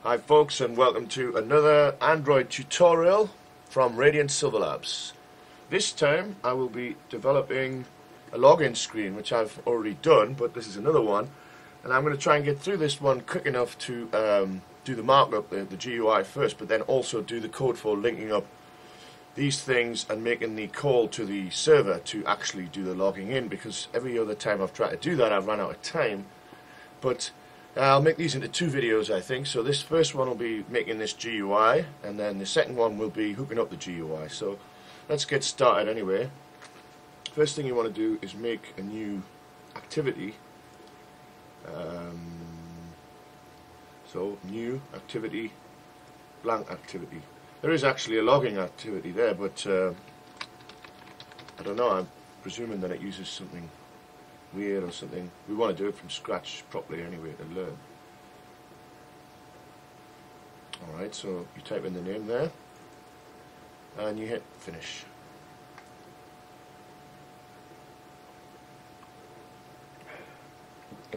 Hi folks, and welcome to another Android tutorial from Radiant Silver Labs. This time I will be developing a login screen, which I've already done, but this is another one, and I'm going to try and get through this one quick enough to do the markup, the GUI first, but then also do the code for linking up these things and making the call to the server to actually do the logging in, because every other time I've tried to do that I've run out of time. But I'll make these into two videos, I think. So this first one will be making this GUI, and then the second one will be hooking up the GUI. So let's get started anyway. First thing you want to do is make a new activity. So new activity, blank activity. There is actually a logging activity there, but I don't know, I'm presuming that it uses something weird or something. We want to do it from scratch properly anyway to learn. Alright, so you type in the name there and you hit finish.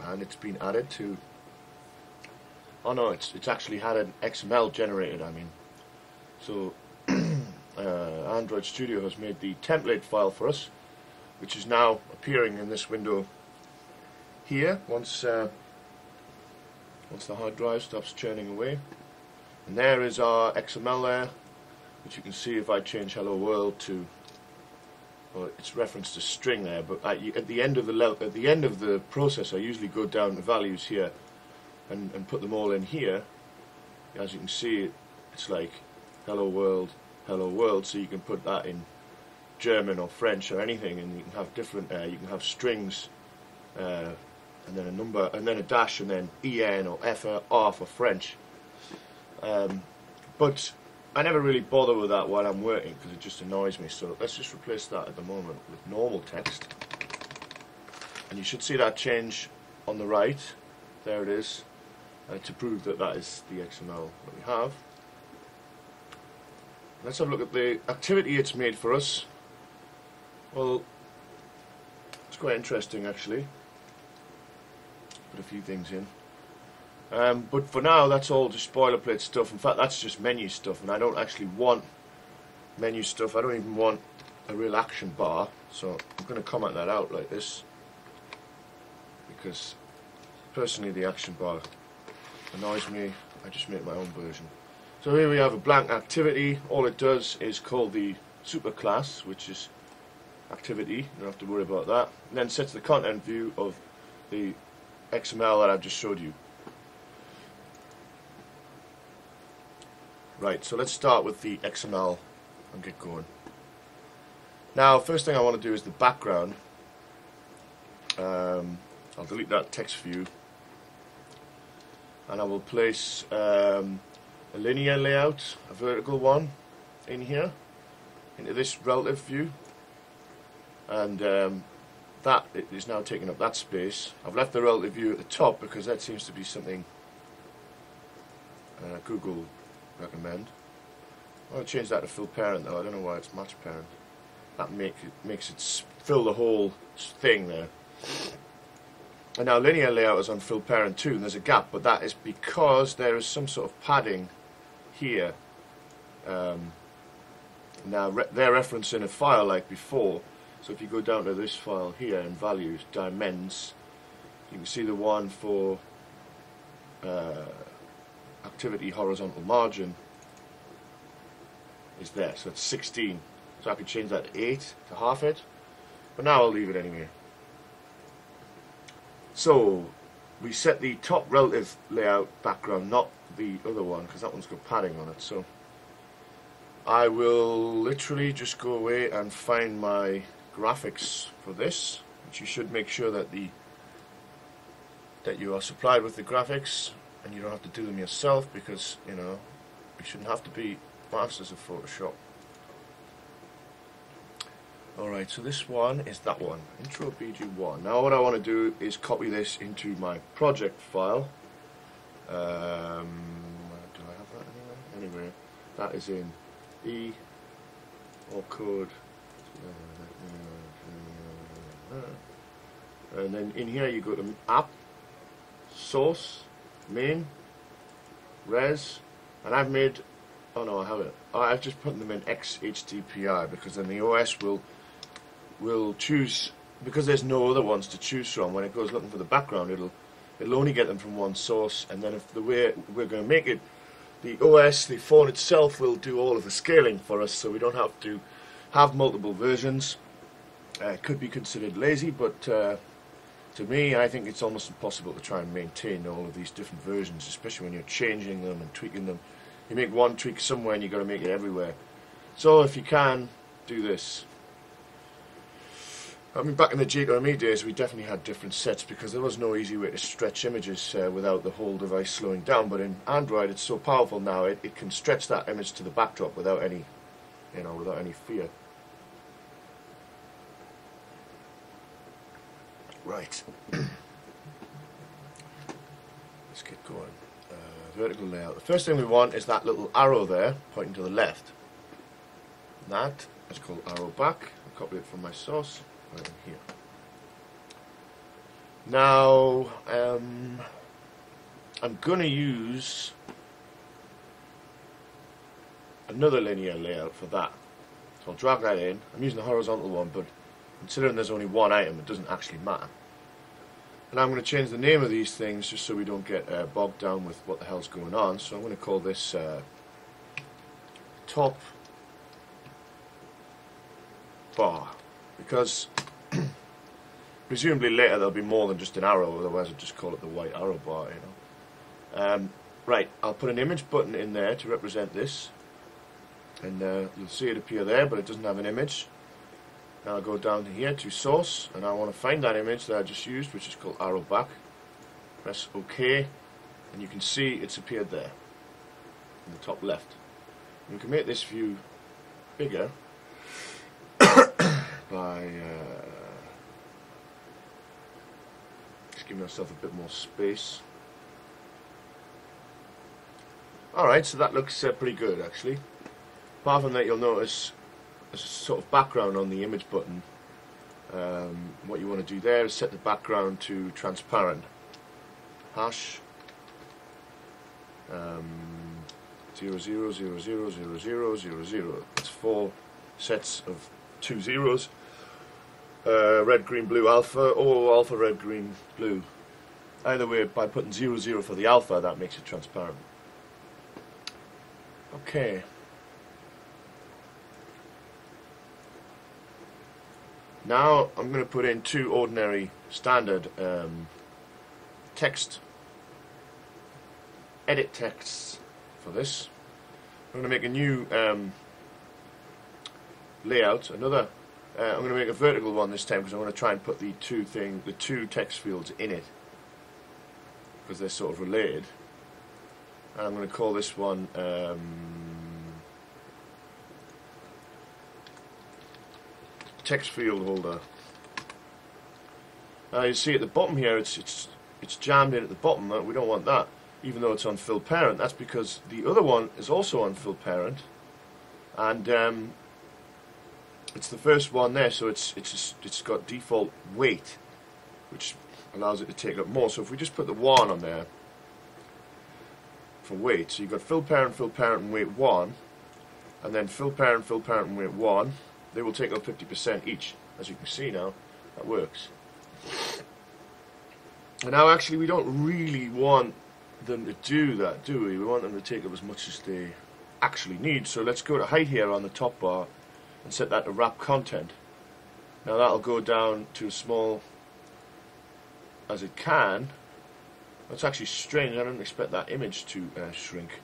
And it's been added to, oh no, it's actually had an XML generated, I mean. So Android Studio has made the template file for us, which is now appearing in this window here once the hard drive stops churning away. And there is our XML there, which you can see if I change hello world to, well, it's referenced to string there, but at the end of the process I usually go down to values here and put them all in here. As you can see, it's like hello world, so you can put that in German or French or anything, and you can have different you can have strings and then a number and then a dash and then EN or F or R for French, but I never really bother with that while I'm working because it just annoys me. So let's just replace that at the moment with normal text, and you should see that change on the right. There it is, to prove that that is the XML that we have. Let's have a look at the activity it's made for us. Well, it's quite interesting actually. Put a few things in. But for now that's all just boilerplate stuff. In fact, that's just menu stuff, and I don't actually want menu stuff. I don't even want a real action bar. So I'm going to comment that out like this, because personally the action bar annoys me. I just make my own version. So here we have a blank activity. All it does is call the superclass, which is activity. You don't have to worry about that. And then sets the content view of the XML that I've just showed you. Right, so let's start with the XML and get going. Now, first thing I want to do is the background. I'll delete that text view, and I will place a linear layout, a vertical one, in here, into this relative view, and that is now taking up that space. I've left the relative view at the top because that seems to be something Google recommend. I'll change that to fill parent though. I don't know why it's match parent. That makes it fill the whole thing there. And now linear layout is on fill parent too, and there's a gap, but that is because there is some sort of padding here. Now they're referencing a file like before, so if you go down to this file here in values, dimens, you can see the one for activity horizontal margin is there, so it's 16. So I could change that to 8 to half it, but now I'll leave it anyway. So we set the top relative layout background, not the other one, because that one's got padding on it. So I will literally just go away and find my graphics for this, which you should make sure that you are supplied with the graphics, and you don't have to do them yourself, because you know you shouldn't have to be masters of Photoshop. Alright, so this one is that one, intro BG1. Now what I want to do is copy this into my project file. Do I have that anywhere? Anyway, that is in E or code. And then in here you go to app, source, main, res, and I've made, oh no I haven't, I've just put them in XHDPI because then the OS will choose, because there's no other ones to choose from. When it goes looking for the background, it'll only get them from one source, and then if the way we're going to make it, the OS, the phone itself, will do all of the scaling for us, so we don't have to have multiple versions. It could be considered lazy, but to me, I think it's almost impossible to try and maintain all of these different versions, especially when you're changing them and tweaking them. You make one tweak somewhere and you've got to make it everywhere. So if you can, do this. I mean, back in the G2ME days, we definitely had different sets because there was no easy way to stretch images without the whole device slowing down. But in Android, it's so powerful now, it can stretch that image to the backdrop without any, without any fear. Right. Let's get going. Vertical layout. The first thing we want is that little arrow there pointing to the left. That is called arrow back. I'll copy it from my source right in here. Now I'm going to use another linear layout for that. So I'll drag that in. I'm using the horizontal one, but considering there's only one item, it doesn't actually matter. And I'm going to change the name of these things just so we don't get bogged down with what the hell's going on. So I'm going to call this top bar, because presumably later there'll be more than just an arrow, otherwise I'd just call it the white arrow bar, Right, I'll put an image button in there to represent this, and you'll see it appear there, but it doesn't have an image. Now I'll go down to here to source, and I want to find that image that I just used, which is called arrow back. Press OK, and you can see it's appeared there in the top left. And we can make this view bigger by just giving ourselves a bit more space. Alright, so that looks pretty good actually. Apart from that, you'll notice there's a sort of background on the image button. What you want to do there is set the background to transparent. Hash 00000000. It's 4 sets of 2 zeros. Red, green, blue, alpha, or alpha, red, green, blue. Either way, by putting 00 for the alpha, that makes it transparent. Okay. Now I'm going to put in 2 ordinary standard text edit texts for this. I'm going to make a new layout. I'm going to make a vertical one this time because I want to try and put the two text fields in it because they're sort of related. And I'm going to call this one text field holder. Now you see at the bottom here, it's jammed in at the bottom. We don't want that, even though it's on fill parent. That's because the other one is also on fill parent, and it's the first one there, so it's got default weight, which allows it to take up more. So if we just put the 1 on there for weight, so you've got fill parent, and weight 1, and then fill parent, and weight 1. They will take up 50% each. As you can see now, that works. And now actually we don't really want them to do that, do we? We want them to take up as much as they actually need. So let's go to height here on the top bar and set that to wrap content. Now that'll go down to as small as it can. That's actually strange. I don't expect that image to shrink.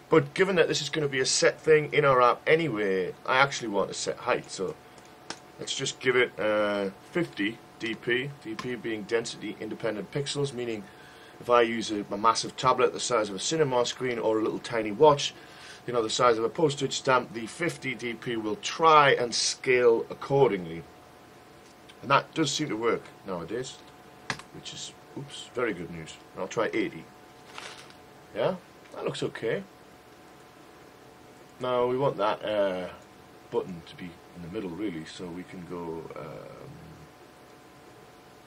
But given that this is going to be a set thing in our app anyway, I actually want a set height. So let's just give it 50 dp, dp being density independent pixels, meaning if I use a massive tablet the size of a cinema screen or a little tiny watch, the size of a postage stamp, the 50 dp will try and scale accordingly. And that does seem to work nowadays, which is, oops, very good news. I'll try 80. Yeah, that looks okay. Now we want that button to be in the middle really, so we can go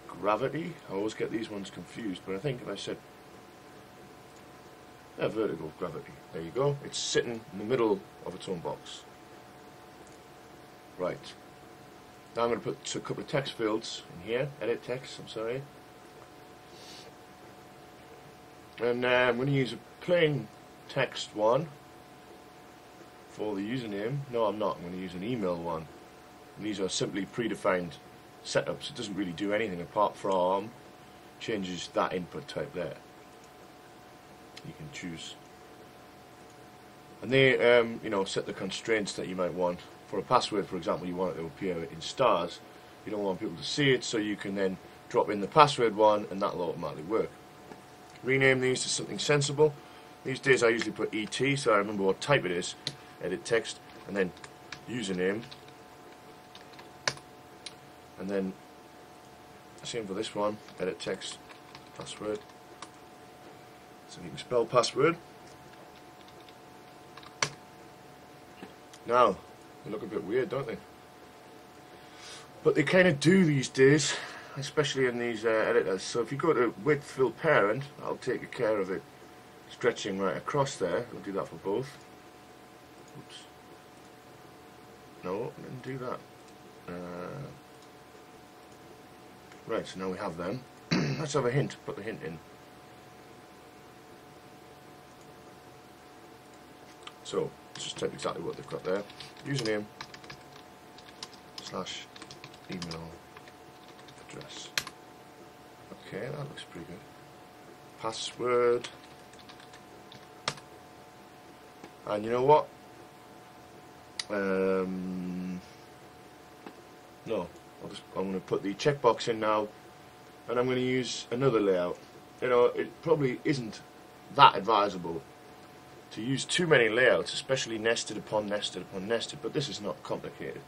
gravity. I always get these ones confused, but I think if I said Vertical gravity. There you go. It's sitting in the middle of its own box. Right. Now I'm going to put a couple of text fields in here. Edit text, I'm sorry. And I'm going to use a plain text one for the username. No, I'm not. I'm going to use an email one. And these are simply predefined setups. It doesn't really do anything apart from changes that input type there. You can choose. And they, you know, set the constraints that you might want. For a password, for example, you want it to appear in stars. You don't want people to see it, so you can then drop in the password one, and that'll automatically work. Rename these to something sensible. These days I usually put ET, so I remember what type it is. Edit text, and then username. And then, same for this one, edit text, password. So you can spell password. Now, they look a bit weird, don't they? But they kind of do these days, especially in these editors. So if you go to width fill parent, I'll take care of it stretching right across there. I'll do that for both. Oops. No, I didn't do that. Right, so now we have them. Let's have a hint. Put the hint in. So, let's just type exactly what they've got there. Username / email address. Okay, that looks pretty good. Password. And you know what? No, I'm going to put the checkbox in now, and I'm going to use another layout. You know, it probably isn't that advisable to use too many layouts, especially nested upon nested upon nested, but this is not complicated.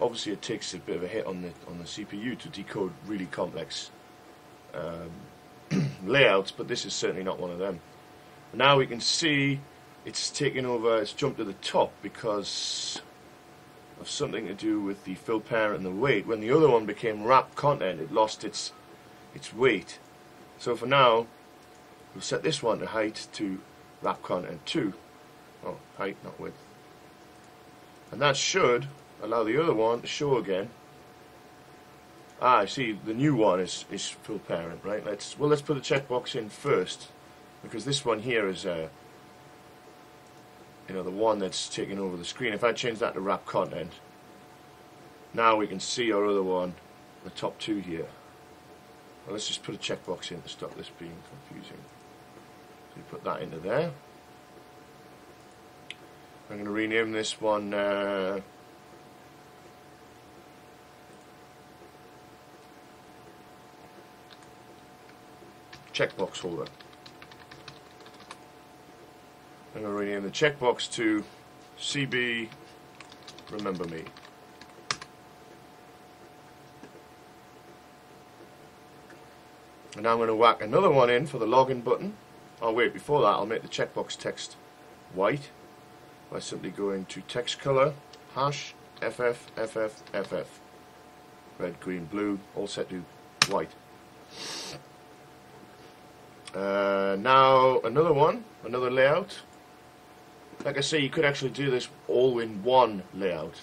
Obviously it takes a bit of a hit on the CPU to decode really complex layouts, but this is certainly not one of them. Now we can see it's taken over, it's jumped to the top because of something to do with the fill parent and the weight. When the other one became wrap content, it lost its weight. So for now, we'll set this one to height to wrap content 2. Oh, height, not width. And that should allow the other one to show again. I see, the new one is fill parent, right? Let's put the checkbox in first, because this one here is you know, the one that's taking over the screen. If I change that to wrap content, now we can see our other one, the top two here. Well, let's just put a checkbox in to stop this being confusing. So you put that into there. I'm going to rename this one checkbox holder. I'm going to rename the checkbox to CB Remember Me. And now I'm going to whack another one in for the login button. Oh wait, before that I'll make the checkbox text white by simply going to text color # FF. Red, green, blue, all set to white. Now another layout. Like I say, you could actually do this all in one layout,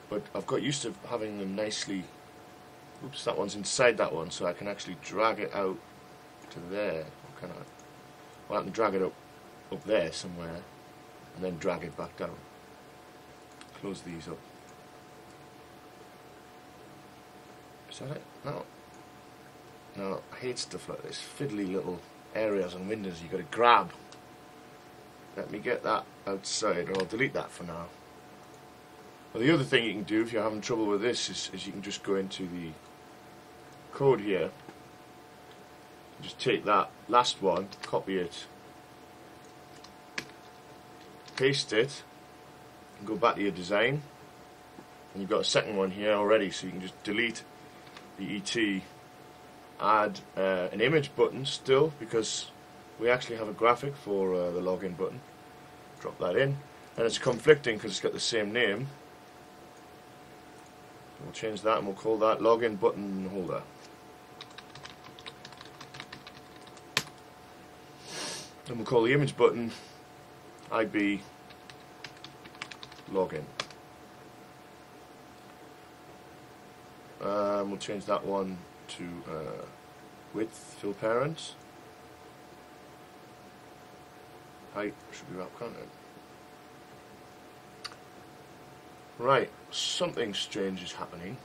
but I've got used to having them nicely. Oops, that one's inside that one, so I can actually drag it out to there. Or can I? Well, I can drag it up there somewhere, and then drag it back down. Close these up. Is that it? No. No, I hate stuff like this. Fiddly little areas and windows you've got to grab. Let me get that outside, or I'll delete that for now. Well, the other thing you can do if you're having trouble with this is you can just go into the code here, just take that last one, copy it, paste it, and go back to your design, and you've got a second one here already, so you can just delete the ET, add an image button still, because we actually have a graphic for the login button. Drop that in, and it's conflicting because it's got the same name. We'll change that and we'll call that login button holder. And we'll call the image button IB login. We'll change that one to width, fill parent. Height should be wrap content. Right, something strange is happening.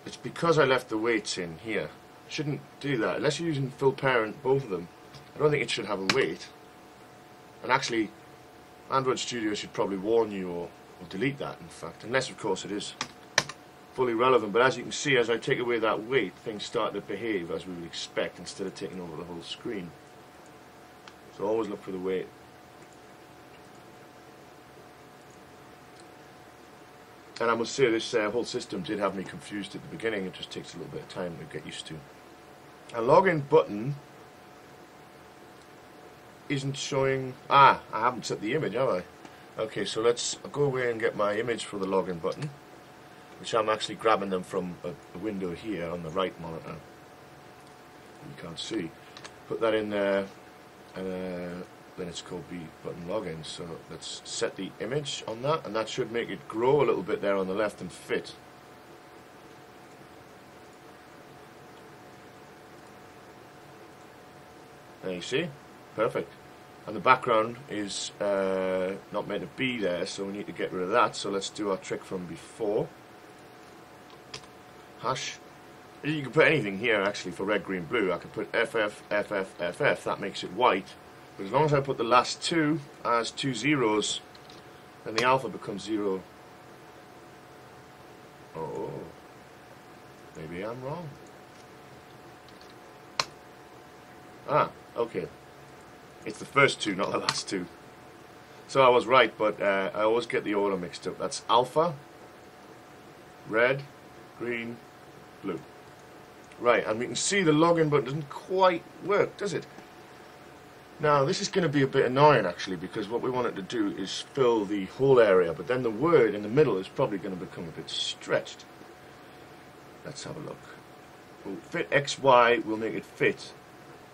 It's because I left the weights in here. Shouldn't do that unless you're using fill parent, both of them. I don't think it should have a weight. And actually, Android Studio should probably warn you or delete that, in fact, unless of course it is fully relevant. But as you can see, as I take away that weight, things start to behave as we would expect instead of taking over the whole screen. So always look for the weight. And I must say, this whole system did have me confused at the beginning. It just takes a little bit of time to get used to. A login button isn't showing. I haven't set the image, have I? Okay, so let's go away and get my image for the login button, which I'm actually grabbing them from a window here on the right monitor. You can't see. Put that in there, and then it's called button login. So let's set the image on that, and that should make it grow a little bit there on the left and fit. There you see, perfect. And the background is not meant to be there, so we need to get rid of that. So let's do our trick from before. Hash. You can put anything here actually for red, green, blue. I could put FF, FF, FF. That makes it white. But as long as I put the last two as 2 zeros, then the alpha becomes 0. Oh, maybe I'm wrong. Okay. It's the first two, not the last two. So I was right, but I always get the order mixed up. That's alpha, red, green, blue. Right, and we can see the login button doesn't quite work, does it? Now, this is going to be a bit annoying, actually, because what we want it to do is fill the whole area, but then the word in the middle is probably going to become a bit stretched. Let's have a look. We'll fit XY, we'll make it fit.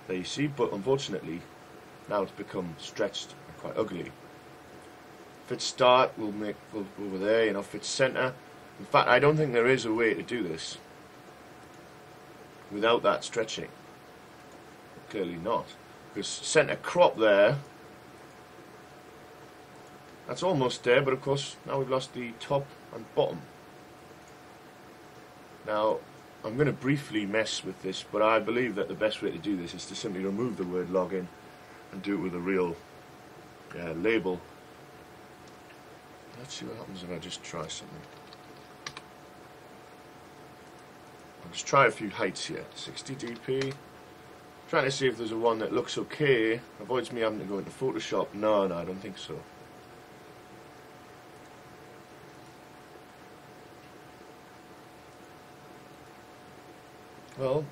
There you see, but unfortunately, now it's become stretched and quite ugly. Fit start, we'll make over there, you know, fit center. In fact, I don't think there is a way to do this without that stretching. Clearly not. Because center crop there, that's almost there, but of course now we've lost the top and bottom. Now I'm going to briefly mess with this, but I believe that the best way to do this is to simply remove the word login and do it with a real label. Let's see what happens if I just try something. I'll just try a few heights here. 60 dp. Trying to see if there's a one that looks okay, avoids me having to go into Photoshop. No, I don't think so. Well,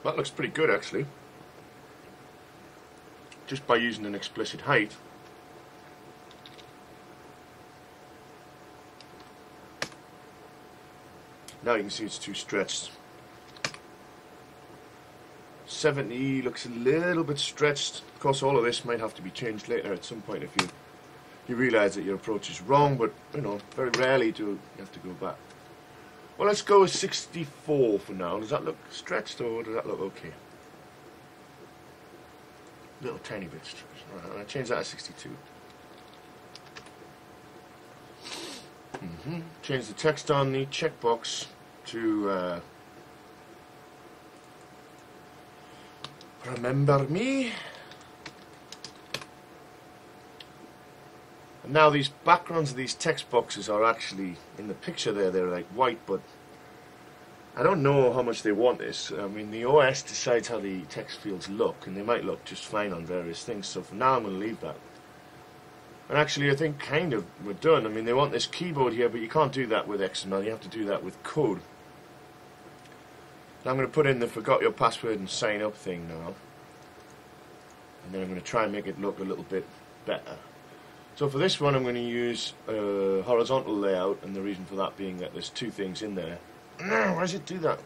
that looks pretty good actually. Just by using an explicit height. Now you can see it's too stretched. 70 looks a little bit stretched. Of course, all of this might have to be changed later at some point if you realise that your approach is wrong, but you know, very rarely do you have to go back. Well, let's go with 64 for now. Does that look stretched or does that look okay? A little tiny bit stretched. Alright, I'll change that to 62. Change the text on the checkbox to remember me. And now these backgrounds of these text boxes are actually in the picture there, they're like white, but I don't know how much they want this. I mean, the OS decides how the text fields look, and they might look just fine on various things, so for now I'm going to leave that. And actually I think kind of we're done. I mean, they want this keyboard here, but you can't do that with XML, you have to do that with code. Now I'm going to put in the forgot your password and sign up thing now. And then I'm going to try and make it look a little bit better. So for this one I'm going to use a horizontal layout, and the reason for that being that there's two things in there. No, why does it do that?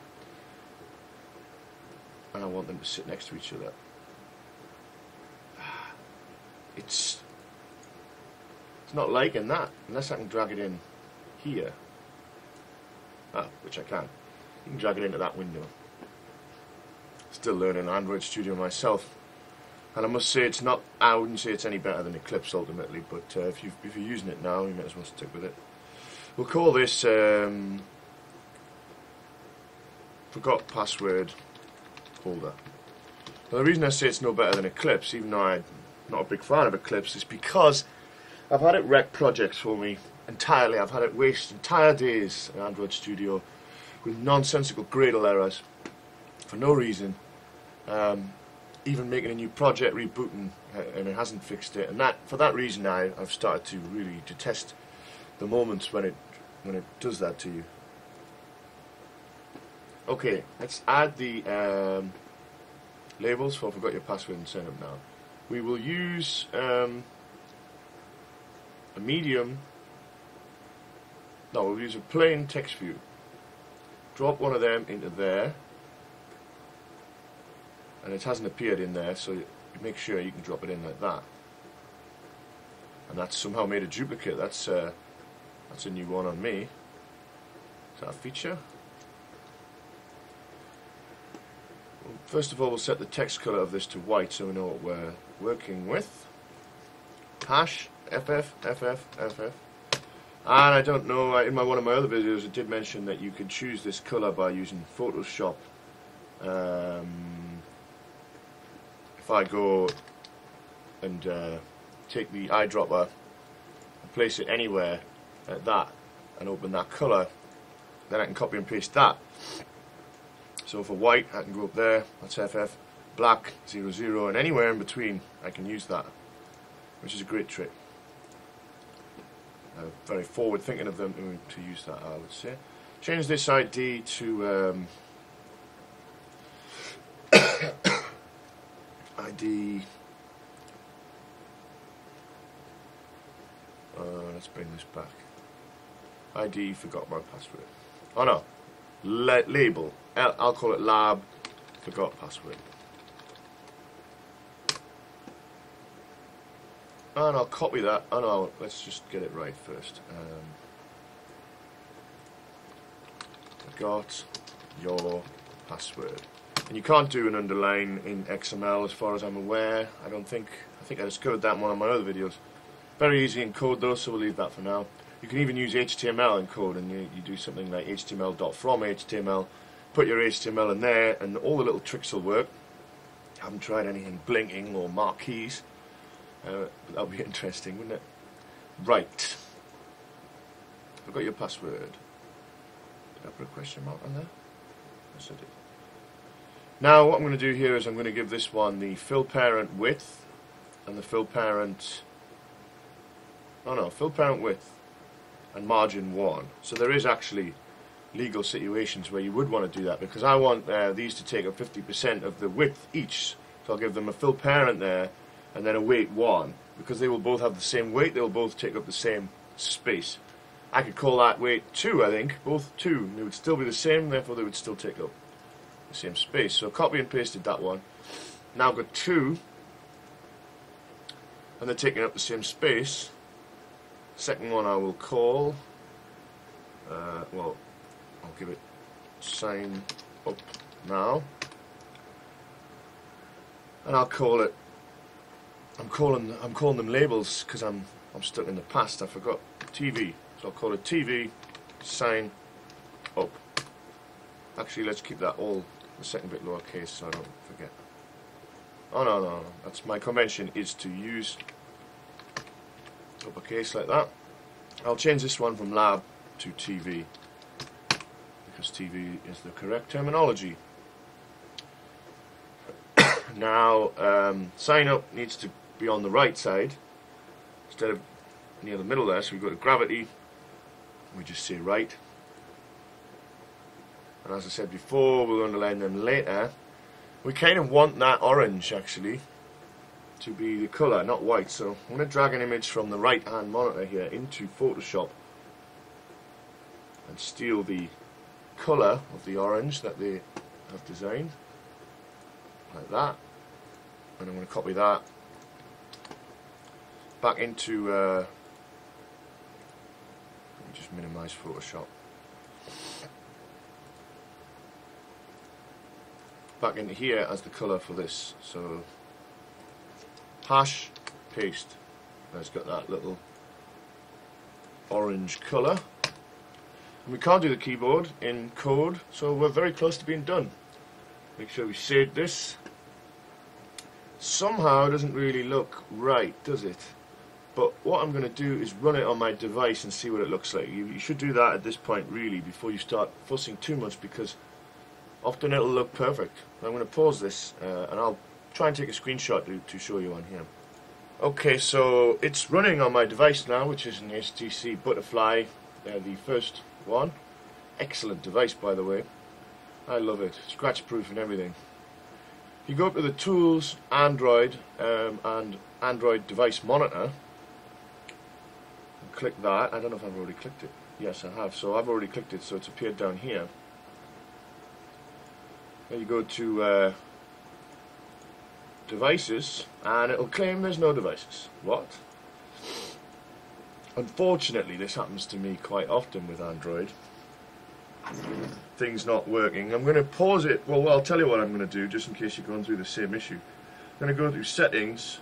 And I want them to sit next to each other. It's not liking that, unless I can drag it in here. Which I can. You can drag it into that window. Still learning Android Studio myself. And I must say it's not, I wouldn't say it's any better than Eclipse ultimately, but if you're using it now, you might as well stick with it. We'll call this Forgot Password Holder. Now the reason I say it's no better than Eclipse, even though I'm not a big fan of Eclipse, is because I've had it wreck projects for me entirely. I've had it waste entire days in Android Studio with nonsensical Gradle errors for no reason. Even making a new project, rebooting, and it hasn't fixed it. And for that reason, I've started to really detest the moments when it does that to you. Okay, let's add the labels for Forgot Your Password and send them now. We will use a medium. No, we'll use a plain text view. Drop one of them into there. And it hasn't appeared in there, so you make sure you can drop it in like that. And that's somehow made a duplicate. That's a new one on me. Is that a feature? Well, first of all, we'll set the text color of this to white so we know what we're working with. Hash FF. And I don't know, in one of my other videos I did mention that you could choose this color by using Photoshop. If I go and take the eyedropper and place it anywhere like that and open that color, then I can copy and paste that. So for white I can go up there, that's FF, black 00, and anywhere in between I can use that, which is a great trick. Very forward thinking of them to use that, I would say. Change this ID to ID. Let's bring this back. ID forgot my password. Oh no, label. I'll call it lab forgot password. And I'll copy that. Oh no, let's just get it right first. Forgot your password. And you can't do an underline in XML as far as I'm aware. I think I discovered that in one of my other videos. Very easy in code though, so we'll leave that for now. You can even use HTML in code, and you do something like HTML.from HTML, put your HTML in there, and all the little tricks will work. I haven't tried anything blinking or marquees, but that would be interesting, wouldn't it? Right. Forgot your password. Did I put a question mark on there? Yes, I did. Now what I'm going to do here is I'm going to give this one the fill parent width and the fill parent width and margin 1. So there is actually legal situations where you would want to do that, because I want these to take up 50% of the width each. So I'll give them a fill parent there and then a weight 1, because they will both have the same weight, they will both take up the same space. I could call that weight 2, I think, both 2. They would still be the same, therefore they would still take up the same space. So copy and pasted that one. Now I've got 2, and they're taking up the same space. Second one I will call, well, I'll give it sign up now, and I'll call it. I'm calling them labels because I'm stuck in the past. I forgot TV, so I'll call it TV sign up. Actually, let's keep that all the second bit lowercase so I don't forget. Oh no, that's my convention is to use uppercase like that. I'll change this one from lab to TV because TV is the correct terminology. Now sign up needs to be on the right side instead of near the middle there, so we go to gravity, we just say right, and as I said before, we'll underline them later. We kind of want that orange actually to be the colour, not white, so I'm going to drag an image from the right hand monitor here into Photoshop and steal the colour of the orange that they have designed, like that. And I'm going to copy that back into, let me just minimise Photoshop, back into here as the colour for this. So hash, paste, and it's got that little orange colour. And we can't do the keyboard in code, so we're very close to being done. Make sure we save this. Somehow it doesn't really look right, does it? But what I'm going to do is run it on my device and see what it looks like. You should do that at this point really before you start fussing too much, because often it'll look perfect. I'm going to pause this and I'll try and take a screenshot to show you on here. Okay, so it's running on my device now, which is an HTC Butterfly, the first one. Excellent device, by the way. I love it. Scratch proof and everything. You go up to the Tools, Android, and Android Device Monitor, and click that. I don't know if I've already clicked it. Yes, I have. So I've already clicked it, so it's appeared down here. Then you go to Devices, and it'll claim there's no devices. What? Unfortunately, this happens to me quite often with Android. Things not working. I'm going to pause it. Well, I'll tell you what I'm going to do, just in case you're going through the same issue. I'm going to go through Settings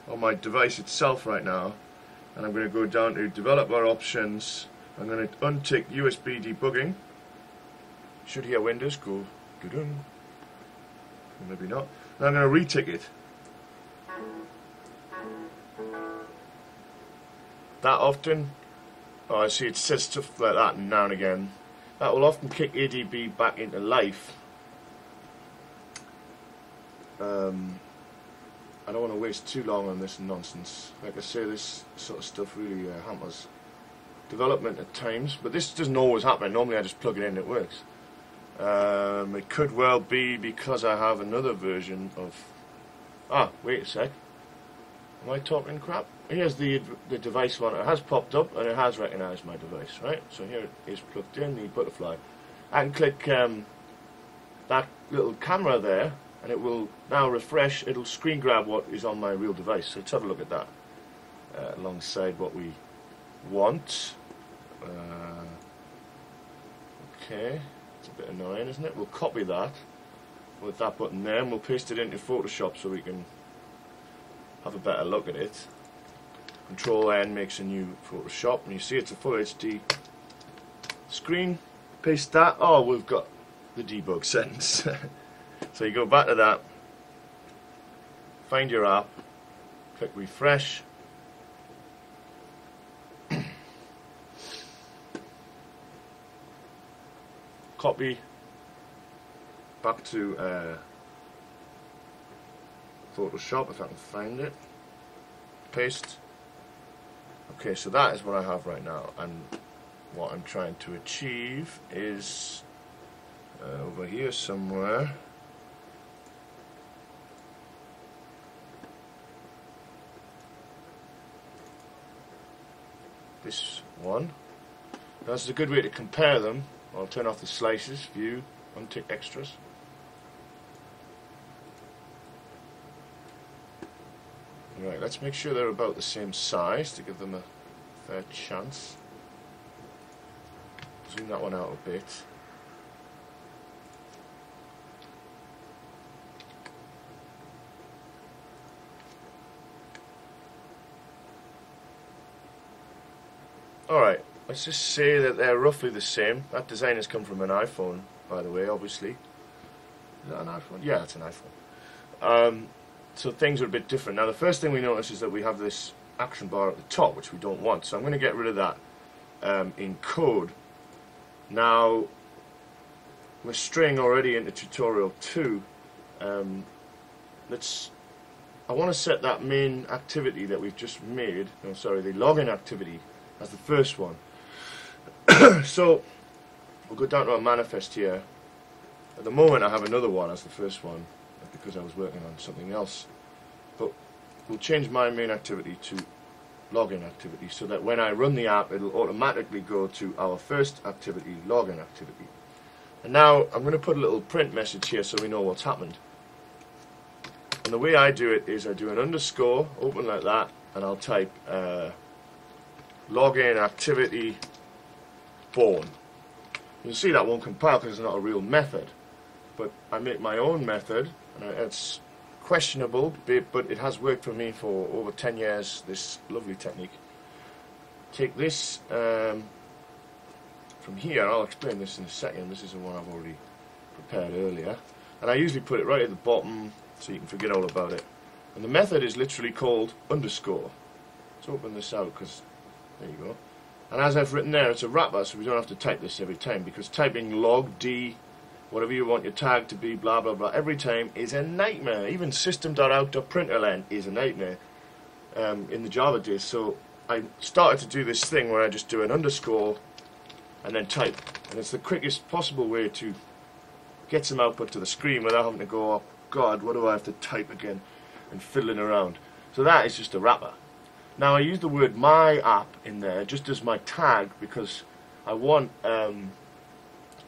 on my device itself right now, and I'm going to go down to Developer Options. I'm going to untick USB debugging. Should hear Windows go doo-doo. Maybe not. Now I'm going to retick it. That often, oh, I see it says stuff like that now and again. That will often kick ADB back into life. I don't want to waste too long on this nonsense. Like I say, this sort of stuff really hampers development at times, but this doesn't always happen. Normally I just plug it in and it works. It could well be because I have another version of... Ah, wait a sec. Am I talking crap? Here's the device one. It has popped up and it has recognised my device, right? So here it is plugged in, the Butterfly. I can click that little camera there and it will now refresh. It'll screen grab what is on my real device. So let's have a look at that alongside what we want. Okay, it's a bit annoying, isn't it? We'll copy that with that button there and we'll paste it into Photoshop so we can have a better look at it. Control N makes a new Photoshop, and you see it's a full HD screen. Paste that. Oh, we've got the debug settings. So you go back to that, find your app, click refresh. Copy back to Photoshop if I can find it. Paste. Okay, so that is what I have right now, and what I'm trying to achieve is over here somewhere. This one. That's a good way to compare them. I'll turn off the slices, view, untick extras. Right, let's make sure they're about the same size to give them a fair chance. Zoom that one out a bit. Alright, let's just say that they're roughly the same. That design has come from an iPhone, by the way, obviously. Is that an iPhone? Yeah, it's an iPhone. So things are a bit different. Now the first thing we notice is that we have this action bar at the top, which we don't want. So I'm going to get rid of that in code. Now we're straying already into tutorial 2. I want to set that main activity that we've just made, no sorry, the login activity as the first one. So we'll go down to our manifest here. At the moment I have another one as the first one, because I was working on something else, but we'll change my main activity to login activity so that when I run the app it'll automatically go to our first activity, login activity. And now I'm going to put a little print message here so we know what's happened. And the way I do it is I do an underscore, open like that, and I'll type login activity born. You'll see that won't compile because it's not a real method. But I make my own method, and it's questionable, but it has worked for me for over 10 years, this lovely technique. Take this from here, I'll explain this in a second. This is the one I've already prepared earlier. And I usually put it right at the bottom so you can forget all about it. And the method is literally called underscore. Let's open this out because, there you go. And as I've written there, it's a wrapper, so we don't have to type this every time, because typing log d, whatever you want your tag to be, blah blah blah, every time is a nightmare. Even system.out.println is a nightmare in the Java days. So I started to do this thing where I just do an underscore and then type, and it's the quickest possible way to get some output to the screen without having to go, oh God, what do I have to type again, and fiddling around. So that is just a wrapper. Now I use the word my app in there just as my tag because I want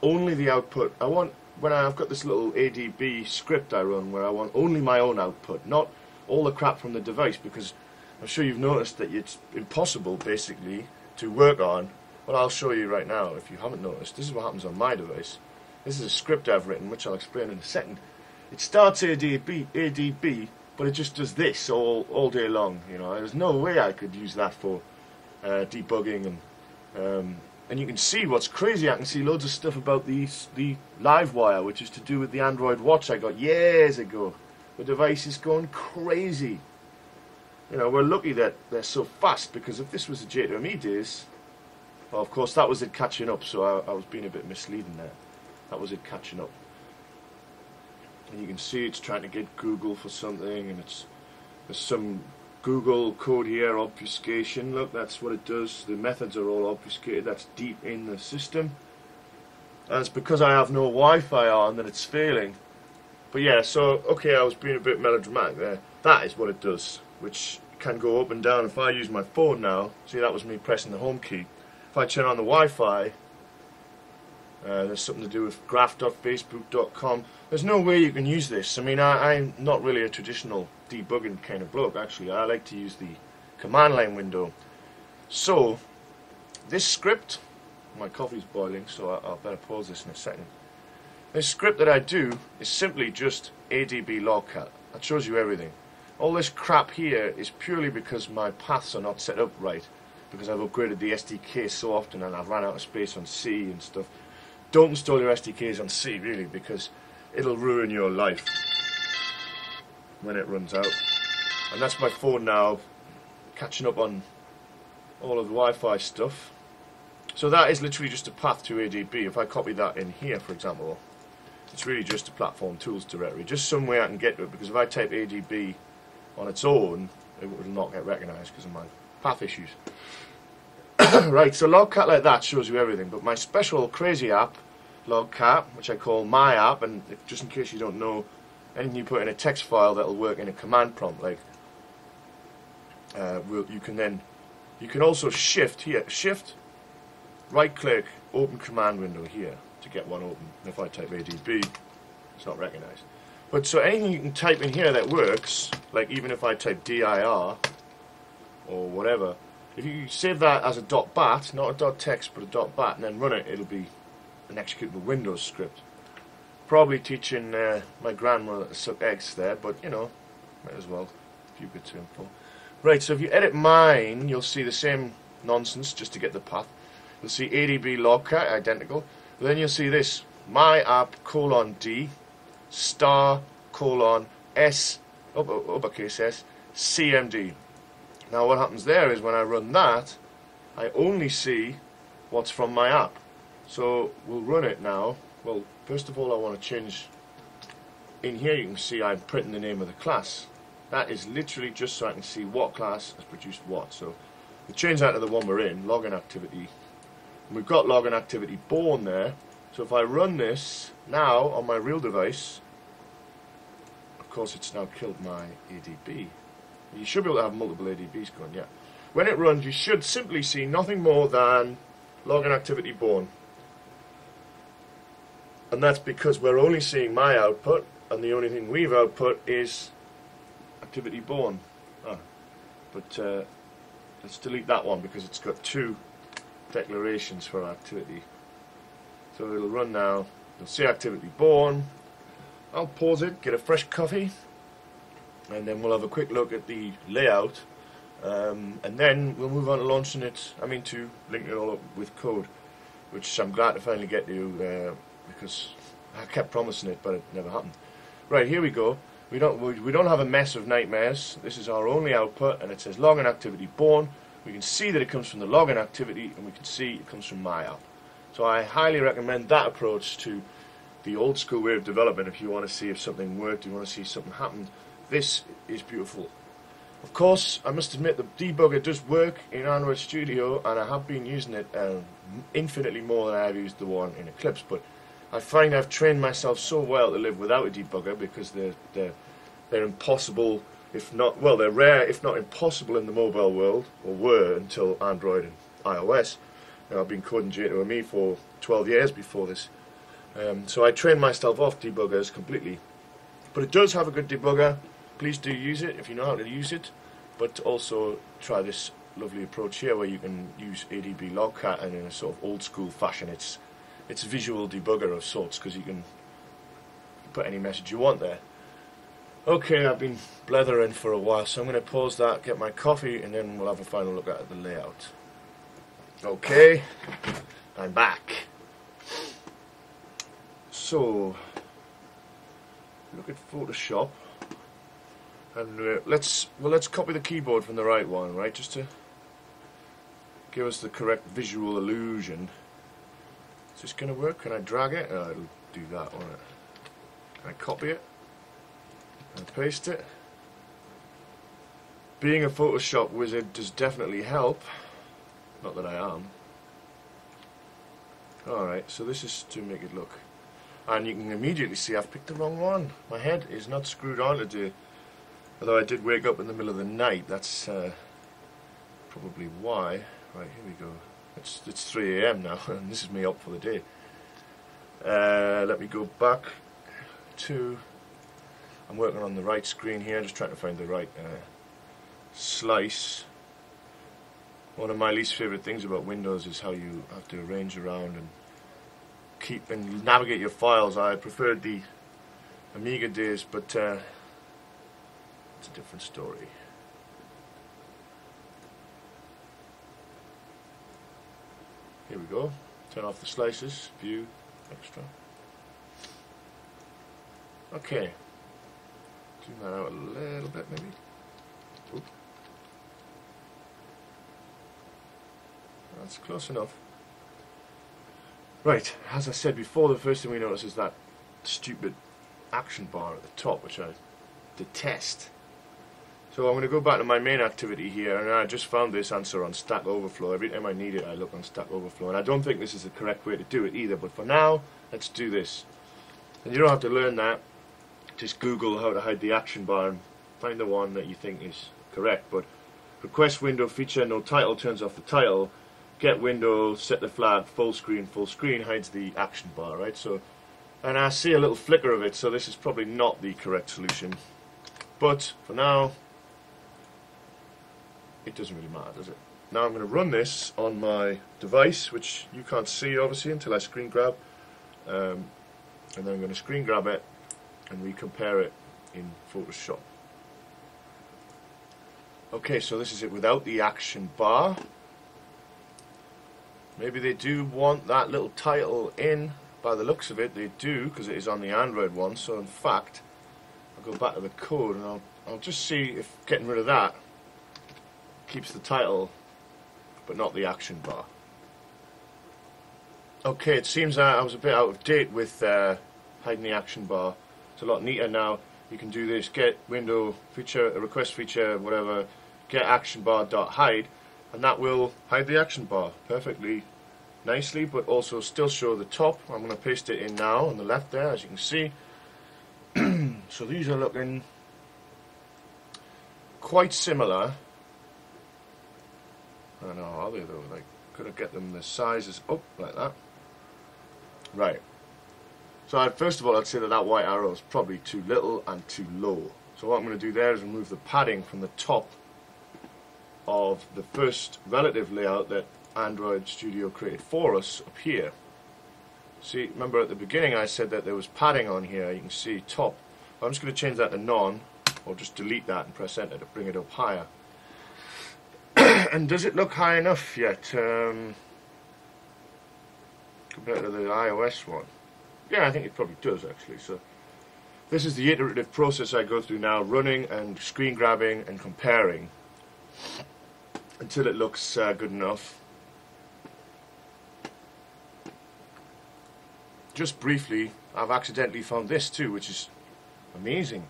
only the output. I want, when I've got this little ADB script I run where I want only my own output, not all the crap from the device, because I'm sure you've noticed that it's impossible basically to work on. Well, I'll show you right now if you haven't noticed. This is what happens on my device. This is a script I've written, which I'll explain in a second. It starts ADB, but it just does this all day long. You know, there's no way I could use that for debugging, and you can see what's crazy. I can see loads of stuff about the LiveWire, which is to do with the Android watch I got years ago. The device is going crazy. You know, we're lucky that they're so fast, because if this was the J2ME days, well, of course that was it catching up. So I was being a bit misleading there. That was it catching up. And you can see it's trying to get Google for something, and there's some Google code here, obfuscation. Look, that's what it does. The methods are all obfuscated. That's deep in the system. And it's because I have no Wi-Fi on that it's failing. But yeah, so, okay, I was being a bit melodramatic there. That is what it does, which can go up and down. If I use my phone now, see, that was me pressing the home key. If I turn on the Wi-Fi, there's something to do with graph.facebook.com. There's no way you can use this. I mean, I'm not really a traditional debugging kind of bloke, actually. I like to use the command line window. So, this script, my coffee's boiling, so I'll better pause this in a second. This script that I do is simply just ADB logcat. That shows you everything. All this crap here is purely because my paths are not set up right, because I've upgraded the SDK so often and I've run out of space on C and stuff. Don't install your SDKs on C, really, because it'll ruin your life when it runs out. And that's my phone now, catching up on all of the Wi-Fi stuff. So that is literally just a path to ADB. If I copy that in here, for example, it's really just a platform tools directory, just some way I can get to it, because if I type ADB on its own, it will not get recognized because of my path issues. Right, so logcat like that shows you everything, but my special crazy app, logcat, which I call my app, and just in case you don't know, anything you put in a text file that'll work in a command prompt, like you can also shift here, shift, right click, open command window here to get one open. And if I type ADB, it's not recognized. But so anything you can type in here that works, like even if I type dir or whatever, if you save that as a .bat, not a .text but a .bat, and then run it, it'll be an executable Windows script. Probably teaching my grandmother to suck eggs there, but you know, might as well, a few bits of info. Right, so if you edit mine, you'll see the same nonsense just to get the path. You'll see ADB logcat, identical. But then you'll see this, my app :d star S, uppercase S, CMD. Now what happens there is when I run that, I only see what's from my app. So we'll run it now. Well, first of all, I want to change. In here you can see I'm printing the name of the class. That is literally just so I can see what class has produced what. So we change that to the one we're in, login activity. And we've got login activity born there. So if I run this now on my real device, of course it's now killed my ADB. You should be able to have multiple ADBs going, yeah. When it runs, you should simply see nothing more than login activity born. and that's because we're only seeing my output, and the only thing we've output is activity born. But let's delete that one because it's got two declarations for activity. So it'll run now. You'll see activity born. I'll pause it, get a fresh coffee, and then we'll have a quick look at the layout, and then we'll move on to launching it. To linking it all up with code, which I'm glad to finally get to, because I kept promising it, but it never happened. Right, here we go. We don't have a mess of nightmares. This is our only output, and it says login activity born. We can see that it comes from the login activity, and we can see it comes from my app. So I highly recommend that approach to the old school way of development. If you want to see if something worked, you want to see something happen, this is beautiful. Of course, I must admit the debugger does work in Android Studio, and I have been using it infinitely more than I've used the one in Eclipse, but I find I've trained myself so well to live without a debugger because they're impossible, if not, well, they're rare, if not impossible in the mobile world, or were until Android and iOS. Now, I've been coding J2ME for 12 years before this. So I trained myself off debuggers completely. But it does have a good debugger. Please do use it if you know how to use it. But also try this lovely approach here where you can use ADB logcat, and in a sort of old school fashion it's a visual debugger of sorts because you can put any message you want there. Okay, I've been blethering for a while, so I'm going to pause that, get my coffee, and then we'll have a final look at the layout. Okay, I'm back. So, look at Photoshop, and let's copy the keyboard from the right one, right, just to give us the correct visual illusion. Is this going to work? Can I drag it? Oh, it'll do that, won't it? Can I copy it and paste it? Being a Photoshop wizard does definitely help. Not that I am. Alright, so this is to make it look. And you can immediately see I've picked the wrong one. My head is not screwed on today. Although I did wake up in the middle of the night. That's probably why. Right, here we go. It's 3 AM now, and this is me up for the day. Let me go back to... I'm working on the right screen here, just trying to find the right slice. One of my least favourite things about Windows is how you have to arrange around and keep and navigate your files. I preferred the Amiga days, but it's a different story. Here we go. Turn off the slices. View. Extra. Okay. Zoom that out a little bit, maybe. Oop. That's close enough. Right, as I said before, the first thing we notice is that stupid action bar at the top, which I detest. So I'm going to go back to my main activity here, and I just found this answer on Stack Overflow. Every time I need it, I look on Stack Overflow, and I don't think this is the correct way to do it either, but for now, let's do this. And you don't have to learn that. Just Google how to hide the action bar and find the one that you think is correct. But request window feature, no title, turns off the title. Get window, set the flag, full screen hides the action bar, right? So, and I see a little flicker of it, so this is probably not the correct solution. But for now, it doesn't really matter, does it? Now I'm going to run this on my device, which you can't see obviously until I screen grab, and then I'm going to screen grab it and recompare it in Photoshop. Okay, so this is it without the action bar. Maybe they do want that little title in. By the looks of it, they do, because it is on the Android one. So in fact, I'll go back to the code and I'll just see if getting rid of that keeps the title but not the action bar. Okay, it seems I was a bit out of date with hiding the action bar. It's a lot neater now. You can do this, get window feature, a request feature, whatever, get action bar dot hide, and that will hide the action bar perfectly nicely, but also still show the top. I'm going to paste it in now on the left there, as you can see. So these are looking quite similar. I don't know, are they though? Like, could I get them the sizes up like that? Right. So first of all, I'd say that white arrow is probably too little and too low. So what I'm going to do there is remove the padding from the top of the first relative layout that Android Studio created for us up here. See, remember at the beginning I said that there was padding on here. You can see top. I'm just going to change that to none, or just delete that and press enter to bring it up higher. And does it look high enough yet compared to the iOS one? Yeah, I think it probably does actually. So this is the iterative process I go through now, running and screen grabbing and comparing until it looks good enough. Just briefly, I've accidentally found this too, which is amazing.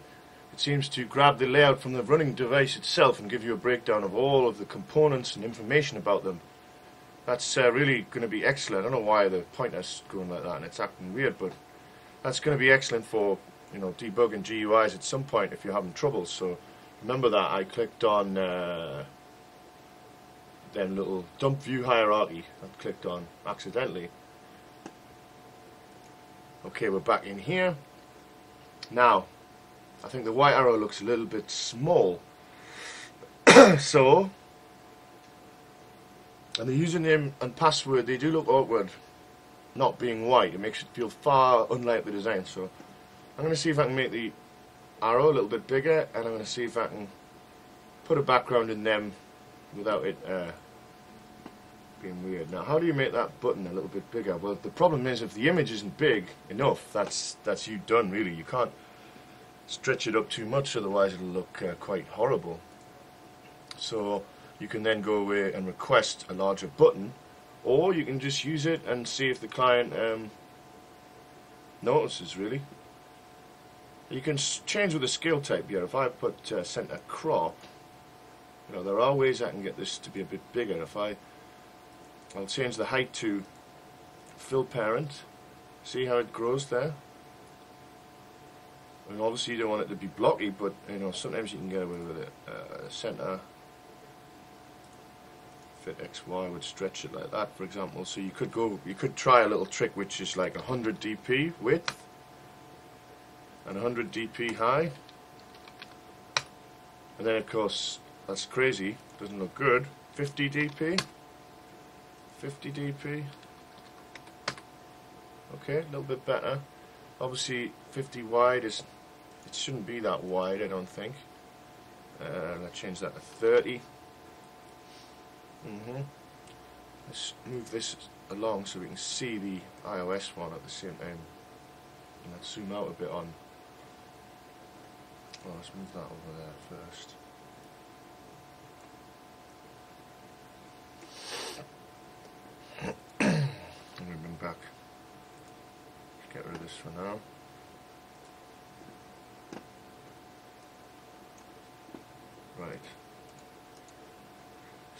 It seems to grab the layout from the running device itself and give you a breakdown of all of the components and information about them. That's really going to be excellent. I don't know why the pointer's going like that and it's acting weird, but that's going to be excellent for, you know, debugging GUIs at some point if you're having trouble. So remember that I clicked on them little dump view hierarchy. I clicked on accidentally. Okay, we're back in here. Now, I think the white arrow looks a little bit small. So, and the username and password, they do look awkward not being white. It makes it feel far unlike the design. So I'm going to see if I can make the arrow a little bit bigger, and I'm going to see if I can put a background in them without it being weird. Now, how do you make that button a little bit bigger? Well, the problem is if the image isn't big enough, that's you done really. You can't stretch it up too much, otherwise it'll look quite horrible. So you can then go away and request a larger button, or you can just use it and see if the client notices really. You can change with the scale type here. If I put center crop, you know, there are ways I can get this to be a bit bigger. If I'll change the height to fill parent. See how it grows there? And obviously you don't want it to be blocky, but you know, sometimes you can get away with it. Center fit XY would stretch it like that, for example. So you could try a little trick which is like 100 dp width and 100 dp high, and then of course that's crazy, doesn't look good. 50 dp, 50 dp. Okay, a little bit better. Obviously 50 wide is, it shouldn't be that wide, I don't think. Let's change that to 30. Let's move this along so we can see the iOS one at the same time. And let's zoom out a bit on. Well, let's move that over there first. Let me bring back. Let's get rid of this for now. Right.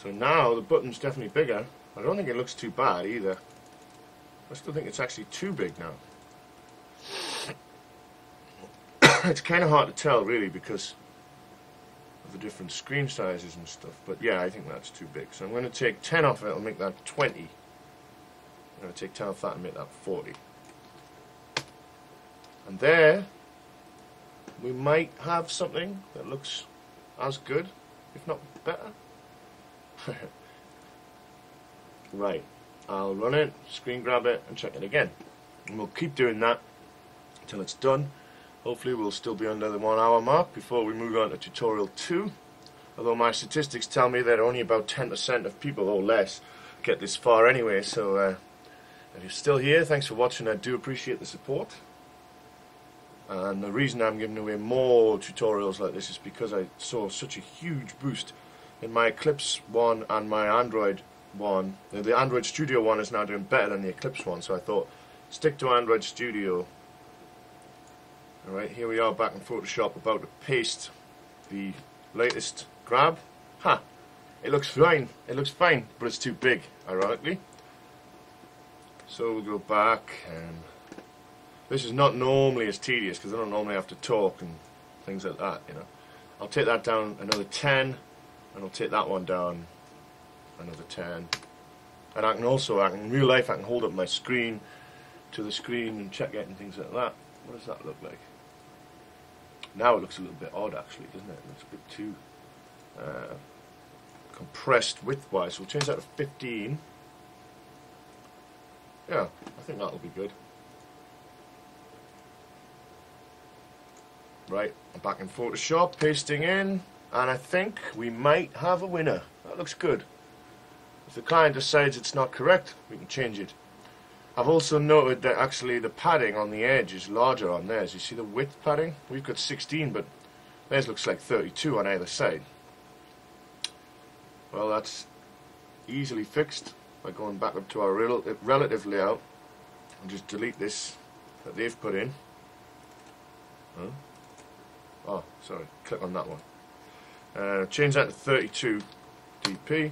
So now the button's definitely bigger. I don't think it looks too bad either. I still think it's actually too big now. It's kind of hard to tell really because of the different screen sizes and stuff. But yeah, I think that's too big. So I'm going to take 10 off it and make that 20. I'm going to take 10 off that and make that 40. And there we might have something that looks as good, if not better. Right, I'll run it, screen grab it and check it again, and we'll keep doing that until it's done. Hopefully we'll still be under the 1 hour mark before we move on to tutorial 2, although my statistics tell me that only about 10% of people or less get this far anyway. So if you're still here, thanks for watching. I do appreciate the support, and the reason I'm giving away more tutorials like this is because I saw such a huge boost in my Eclipse one and my Android one. The Android Studio one is now doing better than the Eclipse one, so I thought stick to Android Studio. Alright, here we are back in Photoshop, about to paste the latest grab. Ha! It looks fine, but it's too big, ironically. So we'll go back, and this is not normally as tedious because I don't normally have to talk and things like that, you know. I'll take that down another 10, and I'll take that one down another 10. And I can in real life I can hold up my screen to the screen and check it and things like that. What does that look like? Now it looks a little bit odd actually, doesn't it? It looks a bit too compressed width-wise. So we'll change that to 15. Yeah, I think that'll be good. Right, I'm back in Photoshop, pasting in, and I think we might have a winner. That looks good. If the client decides it's not correct, we can change it. I've also noted that actually the padding on the edge is larger on theirs. You see the width padding? We've got 16, but theirs looks like 32 on either side. Well, that's easily fixed by going back up to our relative layout and just delete this that they've put in. Huh? Oh, sorry, click on that one. Change that to 32 dp.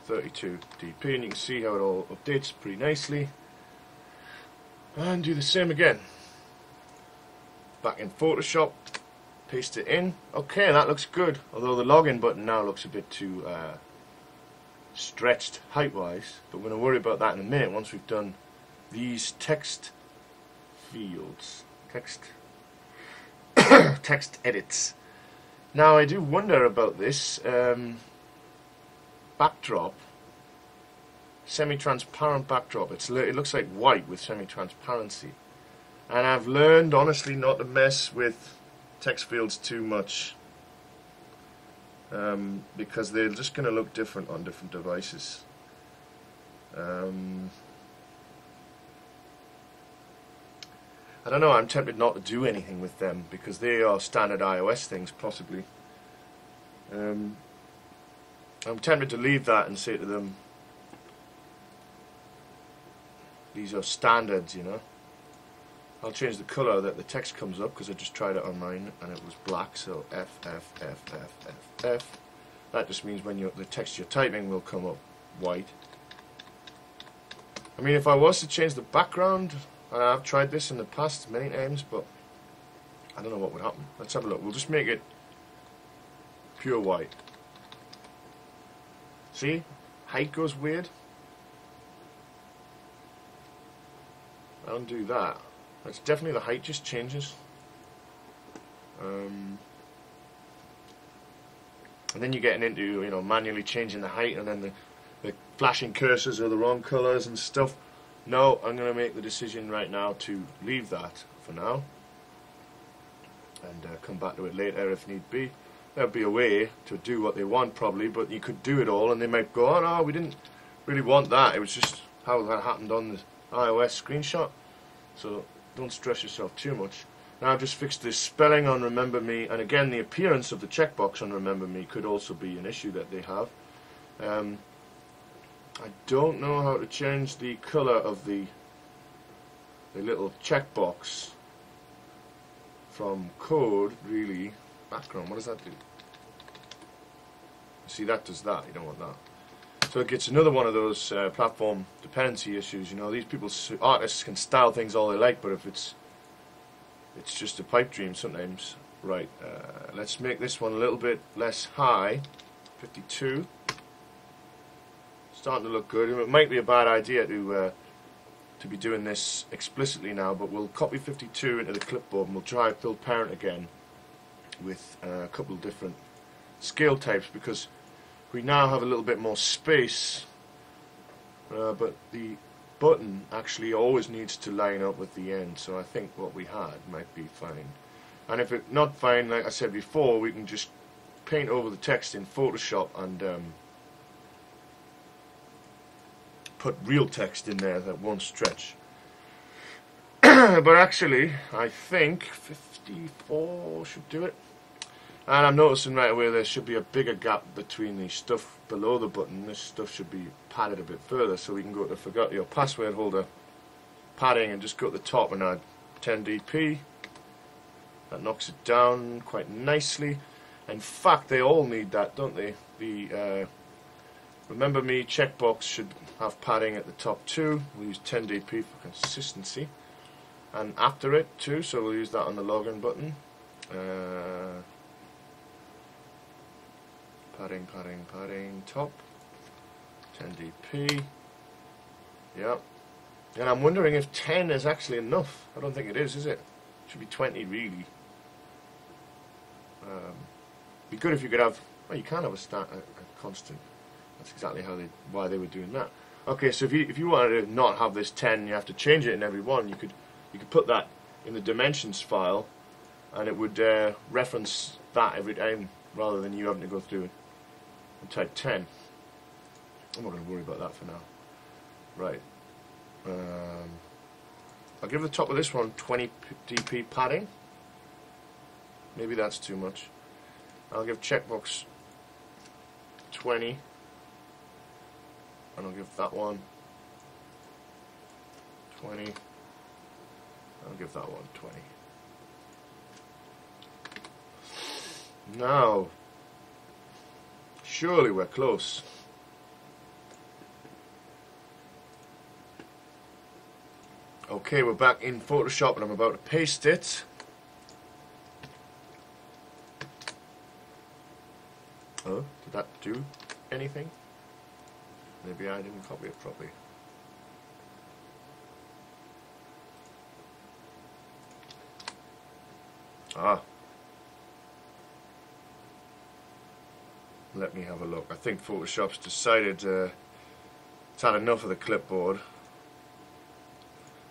32 dp, and you can see how it all updates pretty nicely. And do the same again. Back in Photoshop, paste it in. Okay, that looks good, although the login button now looks a bit too stretched height-wise, but we're going to worry about that in a minute once we've done these text fields. Text edits. Now I do wonder about this backdrop, semi-transparent backdrop. It looks like white with semi-transparency, and I've learned honestly not to mess with text fields too much because they're just going to look different on different devices. I don't know, I'm tempted not to do anything with them because they are standard iOS things possibly. I'm tempted to leave that and say to them, these are standards, you know. I'll change the colour that the text comes up because I just tried it on mine and it was black, so F, F, F, F, F, F. That just means when the text you're typing will come up white. I mean, if I was to change the background, and I've tried this in the past many times, but I don't know what would happen. Let's have a look. We'll just make it pure white. See? Height goes weird. I'll undo that. That's definitely the height just changes. And then you're getting into, you know, manually changing the height, and then the flashing cursors are the wrong colours and stuff. No, I'm going to make the decision right now to leave that for now and come back to it later if need be. There'll be a way to do what they want probably, but you could do it all and they might go, oh no, we didn't really want that, it was just how that happened on the iOS screenshot. So don't stress yourself too much. Now I've just fixed this spelling on Remember Me, and again the appearance of the checkbox on Remember Me could also be an issue that they have. I don't know how to change the colour of the little checkbox from code, really. Background, what does that do? See, that does that, you don't want that. So it gets another one of those platform dependency issues, you know. These people, artists can style things all they like, but if it's just a pipe dream sometimes. Right, let's make this one a little bit less high, 52. Starting to look good. It might be a bad idea to be doing this explicitly now, but we'll copy 52 into the clipboard and we'll try build parent again with a couple of different scale types because we now have a little bit more space, but the button actually always needs to line up with the end, so I think what we had might be fine. And if it's not fine, like I said before, we can just paint over the text in Photoshop and put real text in there that won't stretch. But actually, I think 54 should do it. And I'm noticing right away there should be a bigger gap between the stuff below the button. This stuff should be padded a bit further, so we can go to forgot your password holder padding and just go to the top and add 10 dp. That knocks it down quite nicely. In fact, they all need that, don't they? The Remember Me checkbox should have padding at the top too. We'll use 10 dp for consistency. And after it too, so we'll use that on the login button. Padding, padding, padding, top. 10 dp. Yep. And I'm wondering if 10 is actually enough. I don't think it is it? It should be 20 really. Be good if you could have, well, you can have a constant. That's exactly why they were doing that. Okay, so if you wanted to not have this 10, you have to change it in every one. You could put that in the dimensions file, and it would reference that every time, rather than you having to go through and type 10. I'm not going to worry about that for now. Right. I'll give the top of this one 20 dp padding. Maybe that's too much. I'll give checkbox 20, and I'll give that one 20. I'll give that one 20. Now, surely we're close. Okay, we're back in Photoshop and I'm about to paste it. Oh, did that do anything? Maybe I didn't copy it properly. Ah. Let me have a look. I think Photoshop's decided it's had enough of the clipboard.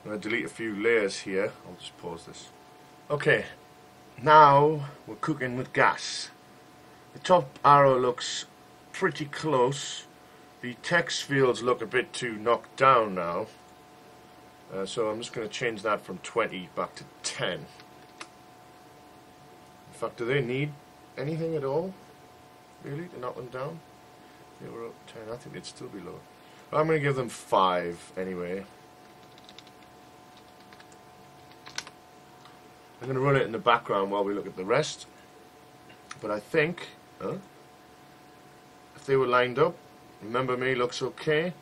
I'm going to delete a few layers here. I'll just pause this. Okay, now we're cooking with gas. The top arrow looks pretty close. The text fields look a bit too knocked down now. So I'm just going to change that from 20 back to 10. In fact, do they need anything at all? Really? To knock them down? They were up 10. I think they'd still be low. I'm going to give them 5 anyway. I'm going to run it in the background while we look at the rest. But I think, if they were lined up, remember me looks okay.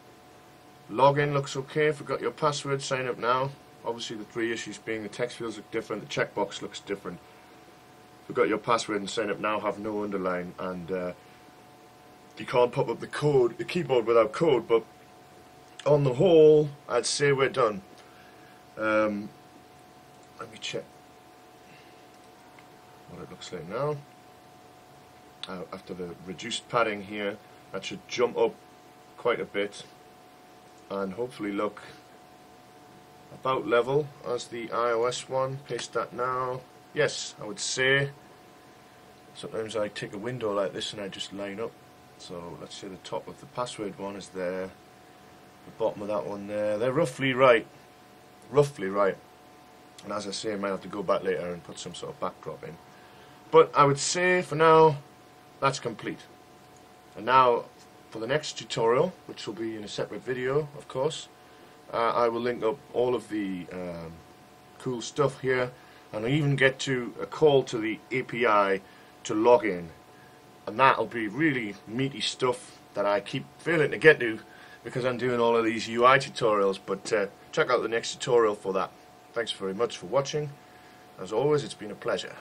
Login looks okay. Forgot your password, sign up now. Obviously the 3 issues being the text fields look different, the checkbox looks different. Forgot your password and sign up now have no underline, and you can't pop up the keyboard without code, but on the whole I'd say we're done. Let me check what it looks like now. After the reduced padding here, that should jump up quite a bit and hopefully look about level as the iOS one. Paste that now. Yes, I would say. Sometimes I take a window like this and I just line up. So let's say the top of the password one is there, the bottom of that one there. They're roughly right. Roughly right. And as I say, I might have to go back later and put some sort of backdrop in. But I would say for now, that's complete. And now for the next tutorial, which will be in a separate video, of course, I will link up all of the cool stuff here, and I'll even get to a call to the API to log in. And that'll be really meaty stuff that I keep failing to get to because I'm doing all of these UI tutorials. But check out the next tutorial for that. Thanks very much for watching. As always, it's been a pleasure.